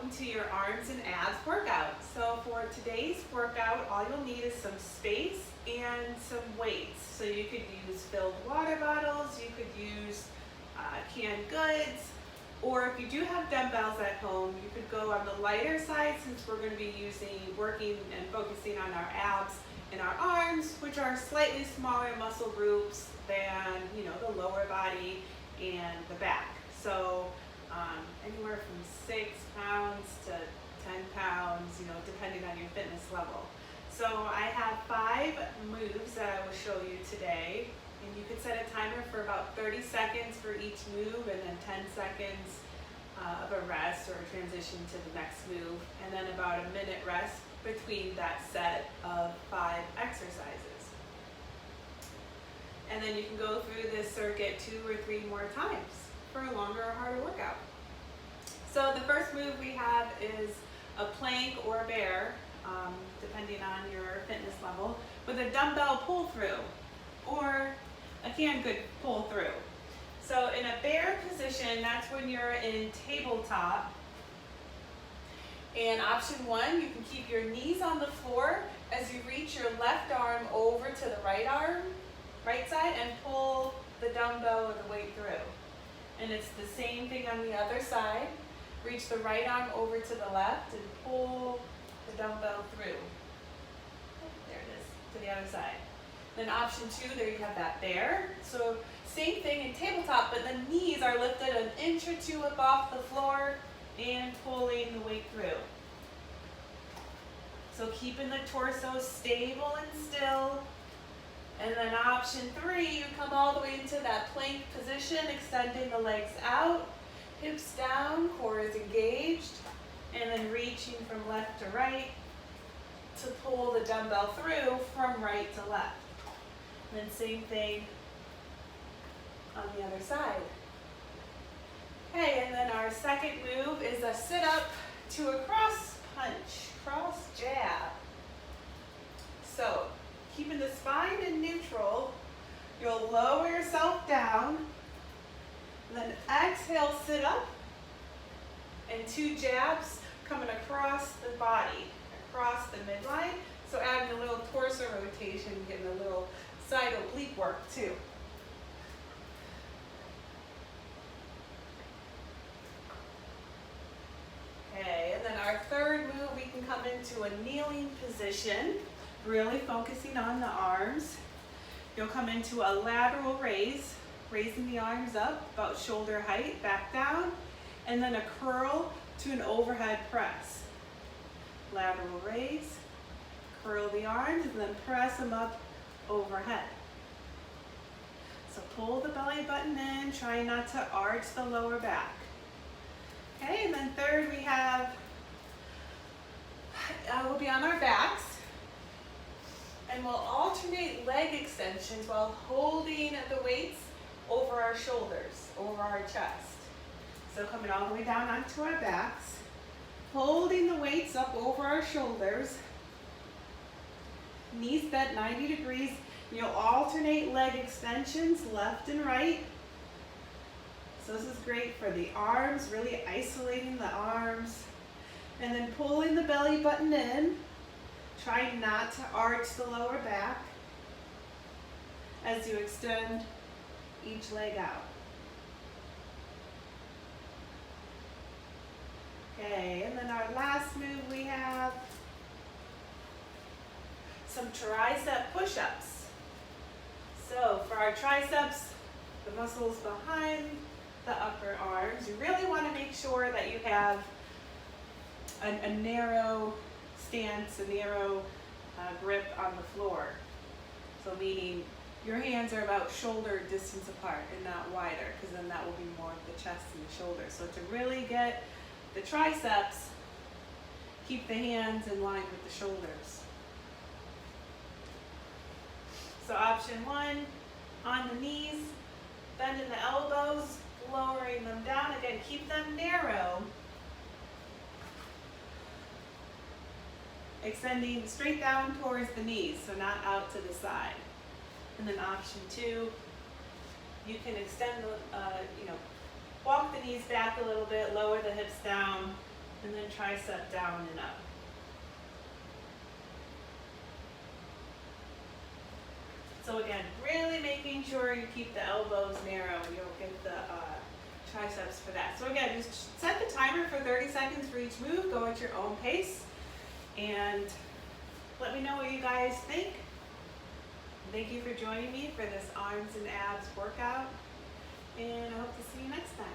welcome to your arms and abs workout. So for today's workout, all you'll need is some space and some weights. So you could use filled water bottles, you could use canned goods, or if you do have dumbbells at home, you could go on the lighter side since we're going to be working and focusing on our abs and our arms, which are slightly smaller muscle groups than the lower body and the back. So anywhere from 6 pounds to 10 pounds, depending on your fitness level. So I have 5 moves that I will show you today, and you can set a timer for about 30 seconds for each move, and then 10 seconds of a rest or a transition to the next move, and then about a minute rest between that set of 5 exercises. And then you can go through this circuit 2 or 3 more times for a longer or harder workout. So the first move we have is a plank or a bear, depending on your fitness level, with a dumbbell pull through or a canned good pull through. So in a bear position, that's when you're in tabletop. And option 1, you can keep your knees on the floor as you reach your left arm over to the right side, and pull the dumbbell or the weight through. And it's the same thing on the other side. Reach the right arm over to the left and pull the dumbbell through. There it is, to the other side. Then option 2, there you have that bear. So same thing in tabletop, but the knees are lifted an inch or 2 up off the floor and pulling the weight through. So keeping the torso stable and still. And then option 3, you come all the way into that plank position, extending the legs out, hips down, core is engaged, and then reaching from left to right to pull the dumbbell through from right to left. And then same thing on the other side. Okay, and then our second move is a sit-up to a cross punch, cross jab. So, keeping the spine in neutral, you'll lower yourself down, and then exhale, sit up, and 2 jabs coming across the body, across the midline. So adding a little torso rotation, getting a little side oblique work too. Okay, and then our third move, we can come into a kneeling position, really focusing on the arms. You'll come into a lateral raise, raising the arms up about shoulder height, back down, and then a curl to an overhead press. Lateral raise, curl the arms, and then press them up overhead. So pull the belly button in, try not to arch the lower back. Okay, and then third we have, we'll be on our backs, and we'll alternate leg extensions while holding the weights over our shoulders, over our chest. So coming all the way down onto our backs, holding the weights up over our shoulders, knees bent 90 degrees. You'll alternate leg extensions left and right. So this is great for the arms, really isolating the arms. And then pulling the belly button in, trying not to arch the lower back as you extend each leg out. Okay, and then our last move we have some tricep push-ups. So for our triceps, the muscles behind the upper arms, you really want to make sure that you have a narrow stance, a narrow grip on the floor. So meaning your hands are about shoulder distance apart and not wider, because then that will be more of the chest and the shoulders. So to really get the triceps, keep the hands in line with the shoulders. So option 1, on the knees, bending the elbows, lowering them down. Again, keep them narrow. Extending straight down towards the knees, so not out to the side. And then option 2, you can extend the, walk the knees back a little bit, lower the hips down, and then tricep down and up. So again, really making sure you keep the elbows narrow and you'll get the triceps for that. So again, just set the timer for 30 seconds for each move, go at your own pace, and let me know what you guys think. Thank you for joining me for this arms and abs workout, and I hope to see you next time.